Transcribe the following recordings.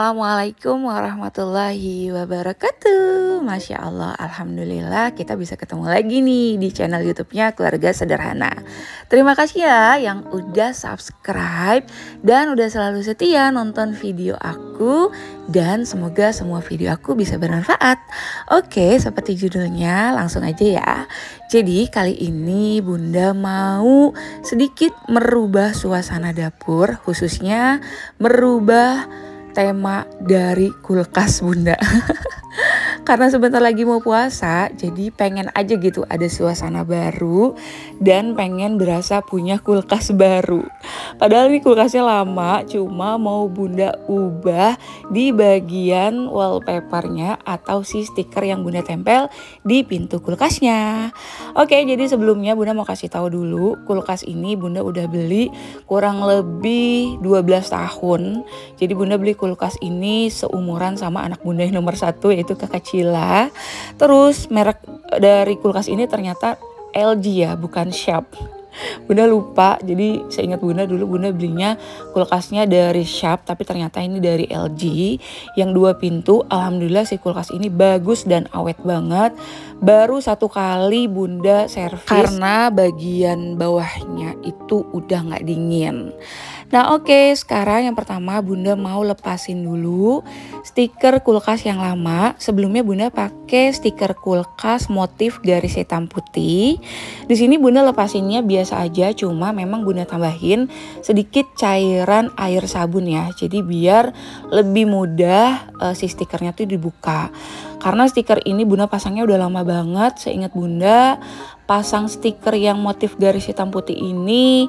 Assalamualaikum warahmatullahi wabarakatuh. Masya Allah, Alhamdulillah kita bisa ketemu lagi nih di channel YouTube-nya Keluarga Sederhana. Terima kasih ya yang udah subscribe dan udah selalu setia nonton video aku. Dan semoga semua video aku bisa bermanfaat. Oke, seperti judulnya langsung aja ya. Jadi kali ini Bunda mau sedikit merubah suasana dapur, khususnya merubah tema dari kulkas Bunda. Karena sebentar lagi mau puasa, jadi pengen aja gitu ada suasana baru dan pengen berasa punya kulkas baru. Padahal ini kulkasnya lama, cuma mau Bunda ubah di bagian wallpapernya atau si stiker yang Bunda tempel di pintu kulkasnya. Oke, jadi sebelumnya Bunda mau kasih tahu dulu, kulkas ini Bunda udah beli kurang lebih 12 tahun. Jadi Bunda beli kulkas ini seumuran sama anak Bunda yang nomor 1, yaitu kakak Cila. Terus merek dari kulkas ini ternyata LG ya, bukan Sharp. Bunda lupa, jadi seingat Bunda dulu Bunda belinya kulkasnya dari Sharp, tapi ternyata ini dari LG yang 2 pintu. Alhamdulillah si kulkas ini bagus dan awet banget. Baru 1 kali Bunda servis karena bagian bawahnya itu udah gak dingin. Nah oke, sekarang yang pertama Bunda mau lepasin dulu stiker kulkas yang lama. Sebelumnya Bunda pakai stiker kulkas motif garis hitam putih. Di sini Bunda lepasinnya biasa aja, cuma memang Bunda tambahin sedikit cairan air sabun ya. Jadi biar lebih mudah si stikernya tuh dibuka. Karena stiker ini Bunda pasangnya udah lama banget. Seingat Bunda pasang stiker yang motif garis hitam putih ini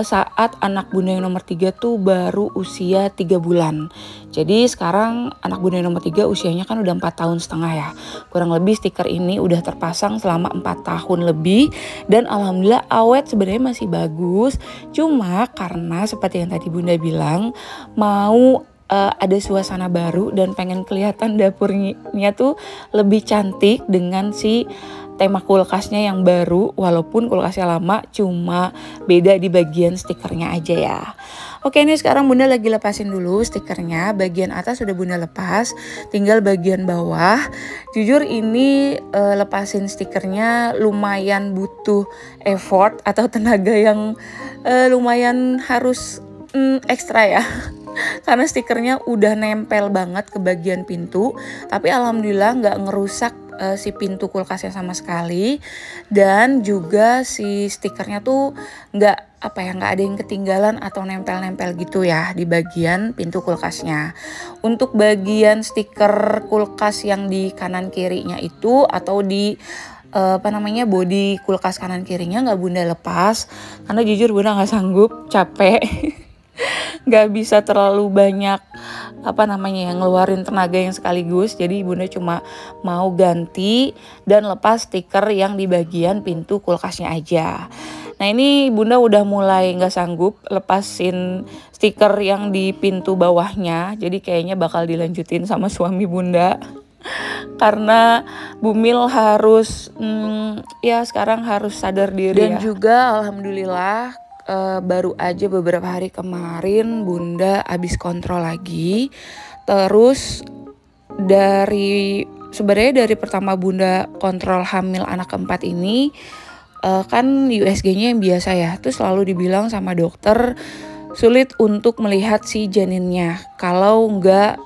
saat anak Bunda yang nomor 3 tuh baru usia 3 bulan. Jadi sekarang anak Bunda yang nomor 3 usianya kan udah 4 tahun setengah ya. Kurang lebih stiker ini udah terpasang selama 4 tahun lebih. Dan alhamdulillah awet, sebenarnya masih bagus. Cuma karena seperti yang tadi Bunda bilang, mau ada suasana baru dan pengen kelihatan dapurnya tuh lebih cantik dengan si tema kulkasnya yang baru, walaupun kulkasnya lama, cuma beda di bagian stikernya aja ya. Oke, ini sekarang Bunda lagi lepasin dulu stikernya. Bagian atas sudah Bunda lepas, tinggal bagian bawah. Jujur ini lepasin stikernya lumayan butuh effort atau tenaga yang lumayan harus ekstra ya. Karena stikernya udah nempel banget ke bagian pintu, tapi alhamdulillah nggak ngerusak si pintu kulkasnya sama sekali. Dan juga si stikernya tuh nggak ada yang ketinggalan atau nempel-nempel gitu ya di bagian pintu kulkasnya. Untuk bagian stiker kulkas yang di kanan kirinya itu atau di bodi kulkas kanan kirinya nggak Bunda lepas, karena jujur Bunda nggak sanggup, capek. Gak bisa terlalu banyak ngeluarin tenaga yang sekaligus. Jadi Bunda cuma mau ganti dan lepas stiker yang di bagian pintu kulkasnya aja. Nah ini Bunda udah mulai gak sanggup lepasin stiker yang di pintu bawahnya. Jadi kayaknya bakal dilanjutin sama suami Bunda. Karena Bumil harus sekarang harus sadar diri dan juga alhamdulillah baru aja beberapa hari kemarin Bunda habis kontrol lagi. Terus sebenarnya dari pertama Bunda kontrol hamil anak keempat ini kan USG-nya yang biasa ya, tuh selalu dibilang sama dokter sulit untuk melihat si janinnya kalau nggak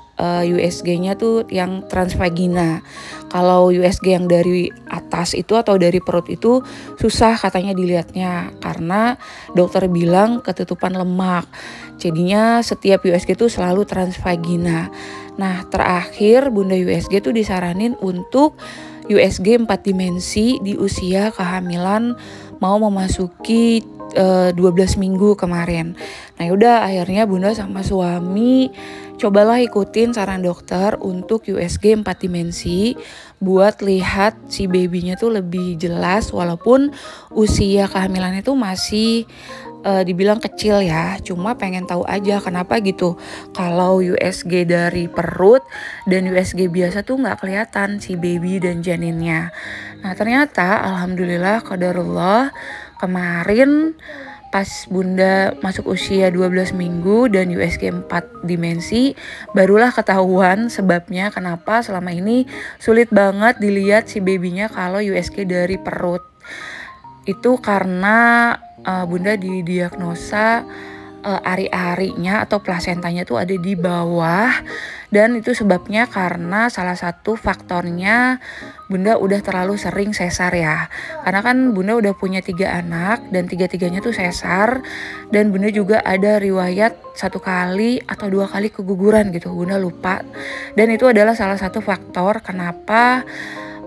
USG-nya tuh yang transvagina. Kalau USG yang dari atas itu atau dari perut itu susah katanya dilihatnya, karena dokter bilang ketutupan lemak. Jadinya setiap USG itu selalu transvagina. Nah terakhir Bunda USG tuh disaranin untuk USG 4 dimensi di usia kehamilan mau memasuki 12 minggu kemarin. Nah yaudah akhirnya Bunda sama suami cobalah ikutin saran dokter untuk USG 4 dimensi buat lihat si babynya tuh lebih jelas, walaupun usia kehamilannya tuh masih dibilang kecil ya. Cuma pengen tahu aja kenapa gitu kalau USG dari perut dan USG biasa tuh nggak kelihatan si baby dan janinnya. Nah ternyata alhamdulillah qadarullah kemarin pas bunda masuk usia 12 minggu dan USG 4 dimensi, barulah ketahuan sebabnya kenapa selama ini sulit banget dilihat si babynya kalau USG dari perut. Itu karena bunda didiagnosa ari-arinya atau plasentanya tuh ada di bawah, dan itu sebabnya karena salah satu faktornya bunda udah terlalu sering sesar ya, karena kan bunda udah punya 3 anak dan 3-tiganya tuh sesar, dan bunda juga ada riwayat 1 kali atau 2 kali keguguran gitu, bunda lupa, dan itu adalah salah satu faktor kenapa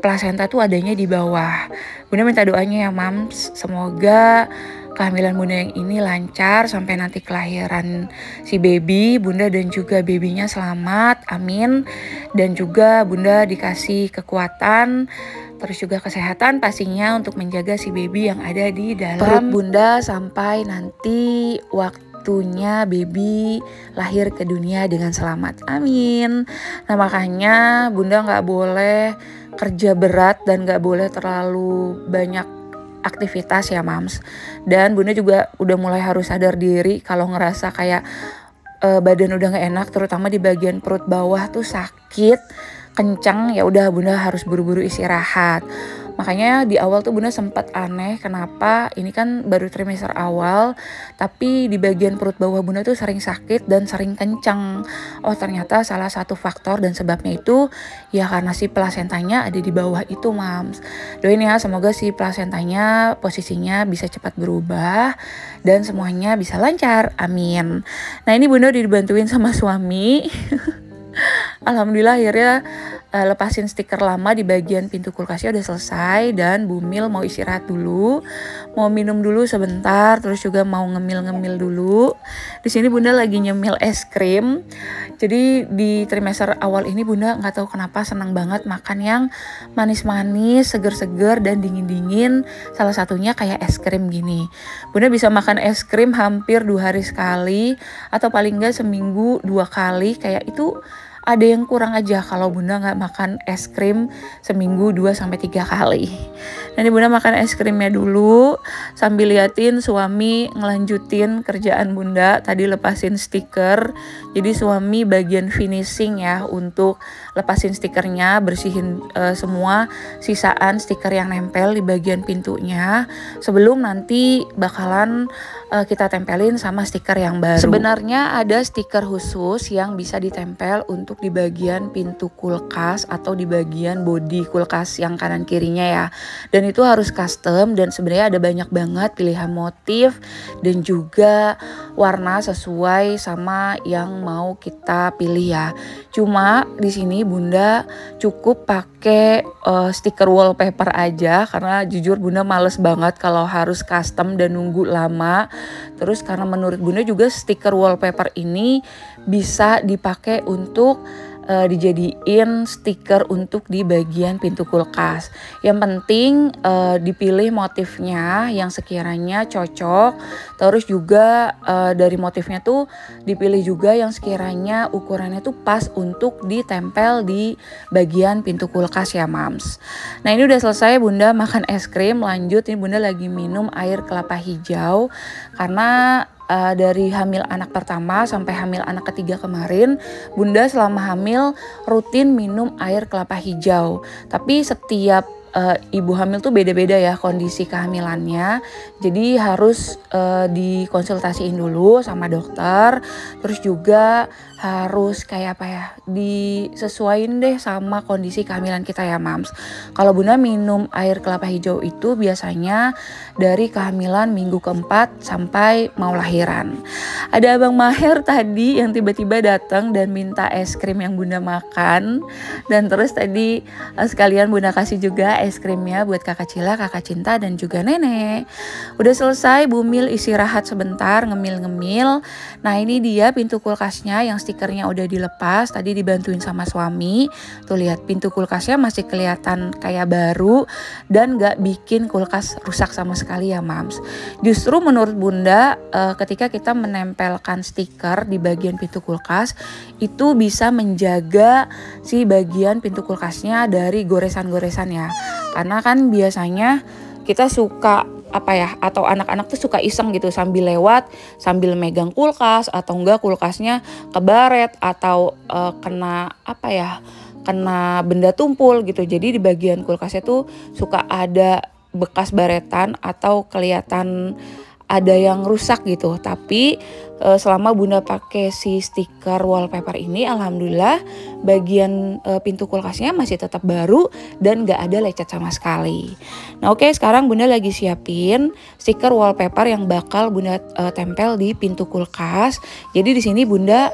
plasenta tuh adanya di bawah. Bunda minta doanya ya Mams, semoga kehamilan bunda yang ini lancar sampai nanti kelahiran si baby, bunda dan juga babynya selamat, amin. Dan juga bunda dikasih kekuatan, terus juga kesehatan pastinya untuk menjaga si baby yang ada di dalam perut bunda sampai nanti waktunya baby lahir ke dunia dengan selamat, amin. Nah makanya bunda gak boleh kerja berat dan gak boleh terlalu banyak aktivitas ya Mams. Dan bunda juga udah mulai harus sadar diri kalau ngerasa kayak badan udah gak enak, terutama di bagian perut bawah tuh sakit kencang, ya udah bunda harus buru-buru istirahat. Makanya di awal tuh bunda sempat aneh kenapa ini kan baru trimester awal tapi di bagian perut bawah bunda tuh sering sakit dan sering kencang. Oh ternyata salah satu faktor dan sebabnya itu ya karena si plasentanya ada di bawah itu Mams. Doain ya semoga si plasentanya posisinya bisa cepat berubah dan semuanya bisa lancar, amin. Nah ini bunda udah dibantuin sama suami. Alhamdulillah akhirnya lepasin stiker lama di bagian pintu kulkasnya udah selesai, dan Bumil mau istirahat dulu, mau minum dulu sebentar, terus juga mau ngemil-ngemil dulu. Di sini bunda lagi nyemil es krim. Jadi di trimester awal ini bunda nggak tahu kenapa senang banget makan yang manis-manis, seger-seger dan dingin-dingin. Salah satunya kayak es krim gini. Bunda bisa makan es krim hampir 2 hari sekali atau paling nggak seminggu 2 kali. Kayak itu ada yang kurang aja kalau bunda nggak makan es krim seminggu 2-3 kali. Nanti bunda makan es krimnya dulu sambil liatin suami ngelanjutin kerjaan bunda. Tadi lepasin stiker, jadi suami bagian finishing ya untuk lepasin stikernya, bersihin semua sisaan stiker yang nempel di bagian pintunya sebelum nanti bakalan kita tempelin sama stiker yang baru. Sebenarnya ada stiker khusus yang bisa ditempel untuk di bagian pintu kulkas atau di bagian bodi kulkas yang kanan kirinya ya. Dan itu harus custom, dan sebenarnya ada banyak banget pilihan motif dan juga warna sesuai sama yang mau kita pilih ya. Cuma di sini bunda cukup pakai stiker wallpaper aja karena jujur bunda males banget kalau harus custom dan nunggu lama. Terus karena menurut bunda juga stiker wallpaper ini bisa dipakai untuk dijadiin stiker untuk di bagian pintu kulkas. Yang penting dipilih motifnya yang sekiranya cocok. Terus juga dari motifnya tuh dipilih juga yang sekiranya ukurannya tuh pas untuk ditempel di bagian pintu kulkas ya Mams. Nah ini udah selesai bunda makan es krim, lanjut ini bunda lagi minum air kelapa hijau karena dari hamil anak pertama sampai hamil anak ketiga kemarin, bunda selama hamil rutin minum air kelapa hijau. Tapi setiap ibu hamil tuh beda-beda ya kondisi kehamilannya, jadi harus dikonsultasiin dulu sama dokter. Terus juga harus kayak apa ya, disesuaiin deh sama kondisi kehamilan kita ya Mams. Kalau bunda minum air kelapa hijau itu biasanya dari kehamilan minggu keempat sampai mau lahiran. Ada Abang Maher tadi yang tiba-tiba datang dan minta es krim yang bunda makan, dan terus tadi sekalian bunda kasih juga es krimnya buat kakak Cila, kakak Cinta, dan juga nenek. Udah selesai Bumil istirahat sebentar ngemil-ngemil. Nah ini dia pintu kulkasnya yang stikernya udah dilepas, tadi dibantuin sama suami. Tuh lihat pintu kulkasnya masih kelihatan kayak baru dan gak bikin kulkas rusak sama sekali ya Mams. Justru menurut bunda ketika kita menempelkan stiker di bagian pintu kulkas itu bisa menjaga si bagian pintu kulkasnya dari goresan-goresan ya. Karena kan biasanya kita suka apa ya, atau anak-anak tuh suka iseng gitu sambil lewat, sambil megang kulkas atau enggak kulkasnya kebaret atau kena apa ya, kena benda tumpul gitu. Jadi di bagian kulkasnya tuh suka ada bekas baretan atau kelihatan ada yang rusak gitu. Tapi selama Bunda pakai si stiker wallpaper ini, alhamdulillah bagian pintu kulkasnya masih tetap baru dan gak ada lecet sama sekali. Nah oke, sekarang Bunda lagi siapin stiker wallpaper yang bakal Bunda tempel di pintu kulkas. Jadi di sini Bunda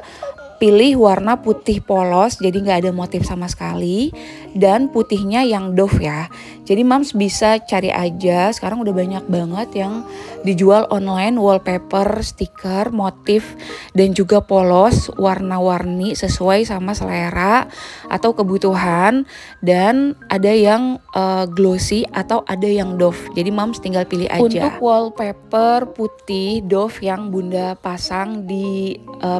pilih warna putih polos, jadi nggak ada motif sama sekali, dan putihnya yang doff ya. Jadi Mams bisa cari aja, sekarang udah banyak banget yang dijual online wallpaper, stiker, motif, dan juga polos, warna-warni sesuai sama selera atau kebutuhan, dan ada yang glossy atau ada yang doff. Jadi Mams tinggal pilih aja. Untuk wallpaper putih doff yang Bunda pasang di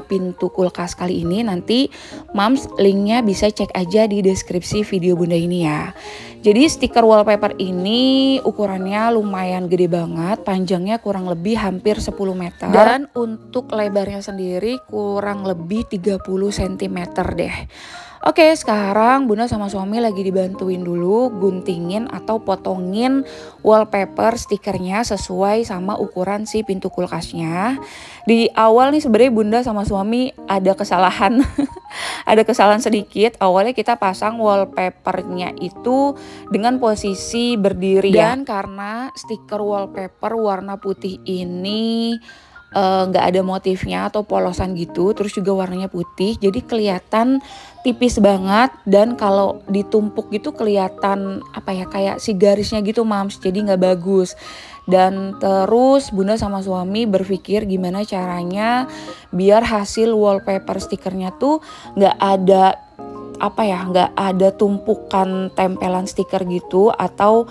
pintu kulkas kali ini, nanti Mams linknya bisa cek aja di deskripsi video Bunda ini ya. Jadi stiker wallpaper ini ukurannya lumayan gede banget, panjangnya kurang lebih hampir 10 meter. Dan untuk lebarnya sendiri kurang lebih 30 cm deh. Oke, sekarang Bunda sama suami lagi dibantuin dulu guntingin atau potongin wallpaper stikernya sesuai sama ukuran si pintu kulkasnya. Di awal nih sebenarnya Bunda sama suami ada kesalahan. Ada kesalahan sedikit. Awalnya kita pasang wallpapernya itu dengan posisi berdiri ya. Dan karena stiker wallpaper warna putih ini nggak ada motifnya atau polosan gitu, terus juga warnanya putih, jadi kelihatan tipis banget, dan kalau ditumpuk gitu kelihatan apa ya, kayak si garisnya gitu Mams, jadi nggak bagus. Dan terus Bunda sama suami berpikir gimana caranya biar hasil wallpaper stikernya tuh nggak ada apa ya, nggak ada tumpukan tempelan stiker gitu atau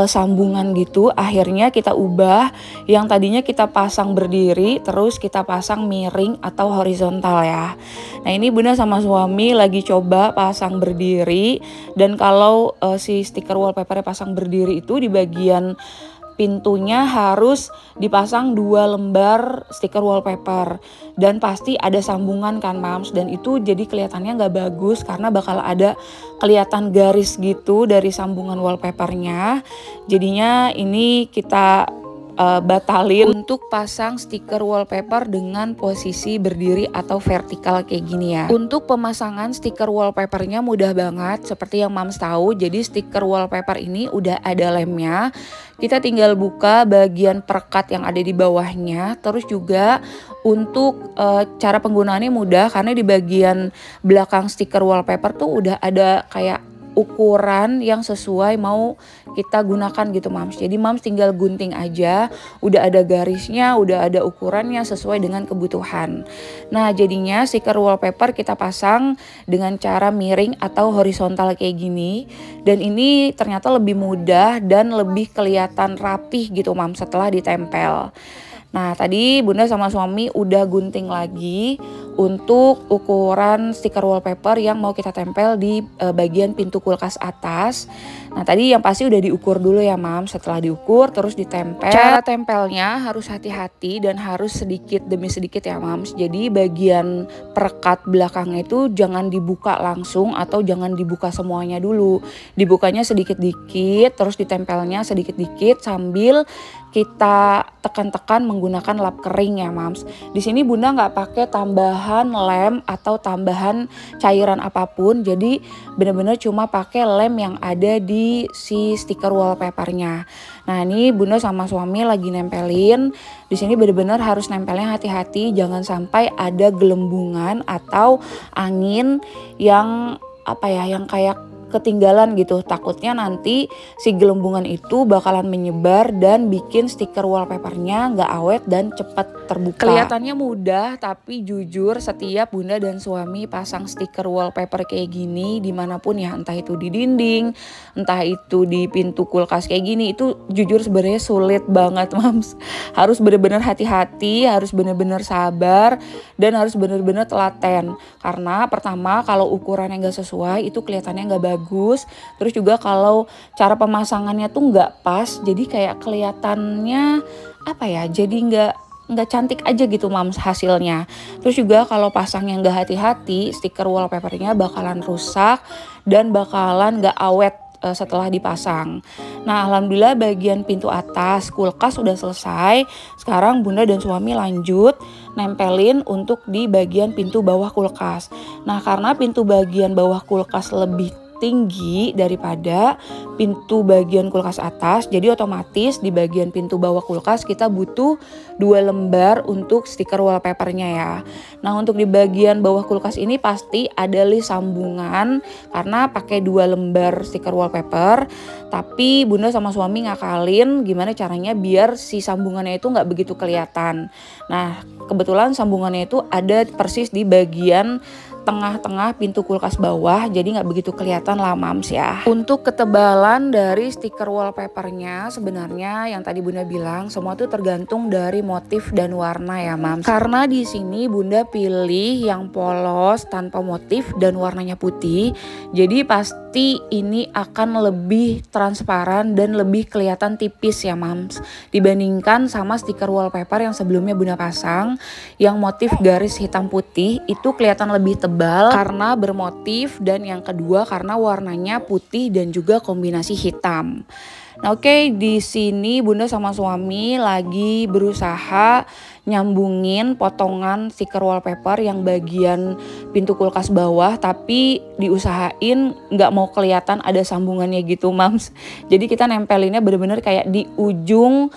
sambungan gitu. Akhirnya kita ubah, yang tadinya kita pasang berdiri terus kita pasang miring atau horizontal ya. Nah ini Bunda sama suami lagi coba pasang berdiri, dan kalau si stiker wallpapernya pasang berdiri itu di bagian pintunya harus dipasang 2 lembar stiker wallpaper, dan pasti ada sambungan kan Mams, dan itu jadi kelihatannya nggak bagus karena bakal ada kelihatan garis gitu dari sambungan wallpapernya. Jadinya ini kita batalin untuk pasang stiker wallpaper dengan posisi berdiri atau vertikal kayak gini ya. Untuk pemasangan stiker wallpapernya mudah banget seperti yang Mams tahu. Jadi stiker wallpaper ini udah ada lemnya. Kita tinggal buka bagian perekat yang ada di bawahnya. Terus juga untuk cara penggunaannya mudah karena di bagian belakang stiker wallpaper tuh udah ada kayak ukuran yang sesuai mau kita gunakan gitu Mams. Jadi Mams tinggal gunting aja, udah ada garisnya, udah ada ukurannya sesuai dengan kebutuhan. Nah jadinya stiker wallpaper kita pasang dengan cara miring atau horizontal kayak gini, dan ini ternyata lebih mudah dan lebih kelihatan rapih gitu Mams setelah ditempel. Nah tadi Bunda sama suami udah gunting lagi untuk ukuran stiker wallpaper yang mau kita tempel di bagian pintu kulkas atas. Nah tadi yang pasti udah diukur dulu ya Mam. Setelah diukur terus ditempel. Cara tempelnya harus hati-hati dan harus sedikit demi sedikit ya Mams. Jadi bagian perekat belakangnya itu jangan dibuka langsung atau jangan dibuka semuanya dulu. Dibukanya sedikit-dikit terus ditempelnya sedikit-dikit sambil kita tekan-tekan menggunakan lap kering ya Mams. Di sini Bunda nggak pakai tambahan lem atau tambahan cairan apapun. Jadi benar-benar cuma pakai lem yang ada di si stiker wallpapernya. Nah ini Bunda sama suami lagi nempelin. Di sini benar-benar harus nempelnya hati-hati, jangan sampai ada gelembungan atau angin yang apa ya, yang kayak ketinggalan gitu. Takutnya nanti si gelembungan itu bakalan menyebar dan bikin stiker wallpapernya nggak awet dan cepat terbuka. Kelihatannya mudah, tapi jujur setiap Bunda dan suami pasang stiker wallpaper kayak gini dimanapun ya, entah itu di dinding, entah itu di pintu kulkas kayak gini, itu jujur sebenarnya sulit banget Mams. Harus bener-bener hati-hati, harus bener-bener sabar, dan harus bener-bener telaten. Karena pertama kalau ukurannya nggak sesuai itu kelihatannya nggak bagus. bagus. Terus juga kalau cara pemasangannya tuh nggak pas, jadi kayak kelihatannya apa ya, jadi nggak cantik aja gitu mams hasilnya. Terus juga kalau pasangnya nggak hati-hati, stiker wallpapernya bakalan rusak dan bakalan nggak awet setelah dipasang. Nah, alhamdulillah bagian pintu atas kulkas udah selesai. Sekarang bunda dan suami lanjut nempelin untuk di bagian pintu bawah kulkas. Nah, karena pintu bagian bawah kulkas lebih tinggi daripada pintu bagian kulkas atas, jadi otomatis di bagian pintu bawah kulkas kita butuh 2 lembar untuk stiker wallpapernya ya. Nah, untuk di bagian bawah kulkas ini pasti ada list sambungan karena pakai 2 lembar stiker wallpaper, tapi bunda sama suami ngakalin gimana caranya biar si sambungannya itu nggak begitu kelihatan. Nah, kebetulan sambungannya itu ada persis di bagian tengah-tengah pintu kulkas bawah, jadi nggak begitu kelihatan lah mams ya. Untuk ketebalan dari stiker wallpapernya sebenarnya yang tadi bunda bilang semua tuh tergantung dari motif dan warna ya mams. Karena di sini bunda pilih yang polos tanpa motif dan warnanya putih, jadi pasti ini akan lebih transparan dan lebih kelihatan tipis ya mams, dibandingkan sama stiker wallpaper yang sebelumnya bunda pasang yang motif garis hitam putih itu kelihatan lebih tebal karena bermotif, dan yang kedua karena warnanya putih dan juga kombinasi hitam. Nah, oke, di sini bunda sama suami lagi berusaha nyambungin potongan stiker wallpaper yang bagian pintu kulkas bawah, tapi diusahain nggak mau kelihatan ada sambungannya gitu mams. Jadi kita nempelinnya bener-bener kayak di ujung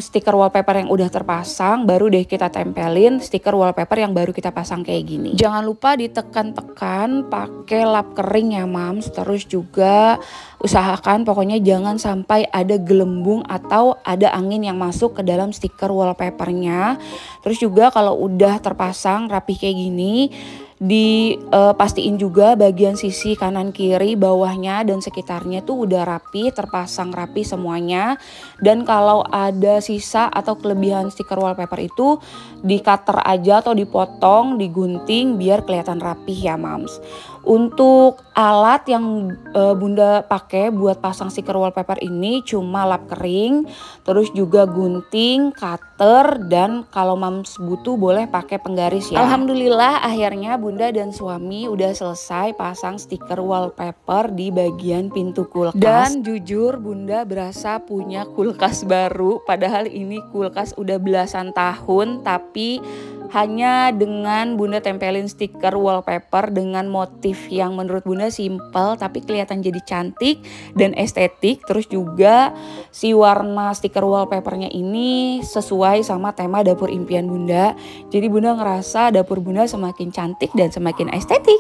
stiker wallpaper yang udah terpasang, baru deh kita tempelin stiker wallpaper yang baru kita pasang kayak gini. Jangan lupa ditekan-tekan pakai lap kering ya mams. Terus juga usahakan pokoknya jangan sampai ada gelembung atau ada angin yang masuk ke dalam stiker wallpapernya. Terus juga kalau udah terpasang rapi kayak gini, pastiin juga bagian sisi kanan kiri bawahnya dan sekitarnya tuh udah rapi, terpasang rapi semuanya. Dan kalau ada sisa atau kelebihan stiker wallpaper itu di cutter aja atau dipotong, digunting biar kelihatan rapih ya mams. Untuk alat yang bunda pakai buat pasang stiker wallpaper ini cuma lap kering, terus juga gunting, cutter, dan kalau mams butuh boleh pakai penggaris ya. Alhamdulillah akhirnya bunda dan suami udah selesai pasang stiker wallpaper di bagian pintu kulkas. Dan jujur bunda berasa punya kulkas baru, padahal ini kulkas udah belasan tahun, tapi hanya dengan bunda tempelin stiker wallpaper dengan motif yang menurut bunda simple tapi kelihatan jadi cantik dan estetik. Terus juga si warna stiker wallpapernya ini sesuai sama tema dapur impian bunda. Jadi bunda ngerasa dapur bunda semakin cantik dan semakin estetik.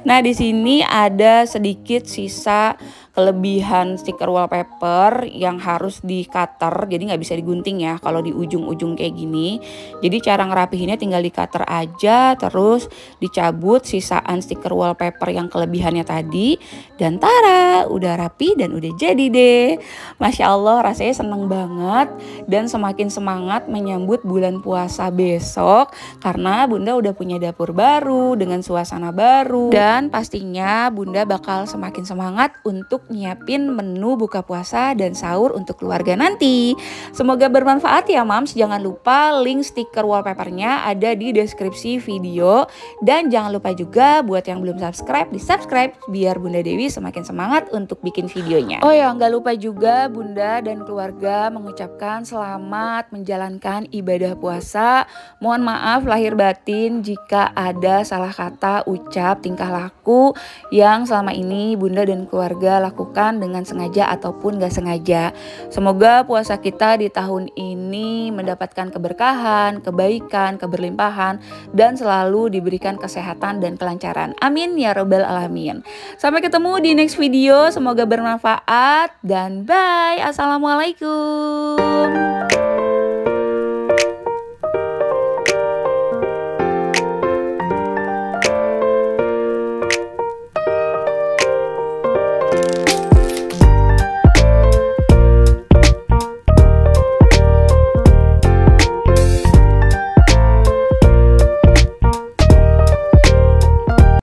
Nah, di sini ada sedikit sisa kelebihan stiker wallpaper yang harus di cutter, jadi nggak bisa digunting ya kalau di ujung-ujung kayak gini. Jadi cara ngerapihinnya tinggal di cutter aja, terus dicabut sisaan stiker wallpaper yang kelebihannya tadi, dan tara, udah rapi dan udah jadi deh. Masya Allah, rasanya seneng banget dan semakin semangat menyambut bulan puasa besok karena bunda udah punya dapur baru dengan suasana baru, dan pastinya bunda bakal semakin semangat untuk nyiapin menu buka puasa dan sahur untuk keluarga nanti. Semoga bermanfaat ya mams. Jangan lupa link stiker wallpapernya ada di deskripsi video, dan jangan lupa juga buat yang belum subscribe di subscribe biar Bunda Dewi semakin semangat untuk bikin videonya. Oh ya, nggak lupa juga bunda dan keluarga mengucapkan selamat menjalankan ibadah puasa. Mohon maaf lahir batin jika ada salah kata, ucap, tingkah laku yang selama ini bunda dan keluarga lakukan dengan sengaja ataupun gak sengaja. Semoga puasa kita di tahun ini mendapatkan keberkahan, kebaikan, keberlimpahan, dan selalu diberikan kesehatan dan kelancaran. Amin ya robbal alamin. Sampai ketemu di next video. Semoga bermanfaat dan bye. Assalamualaikum.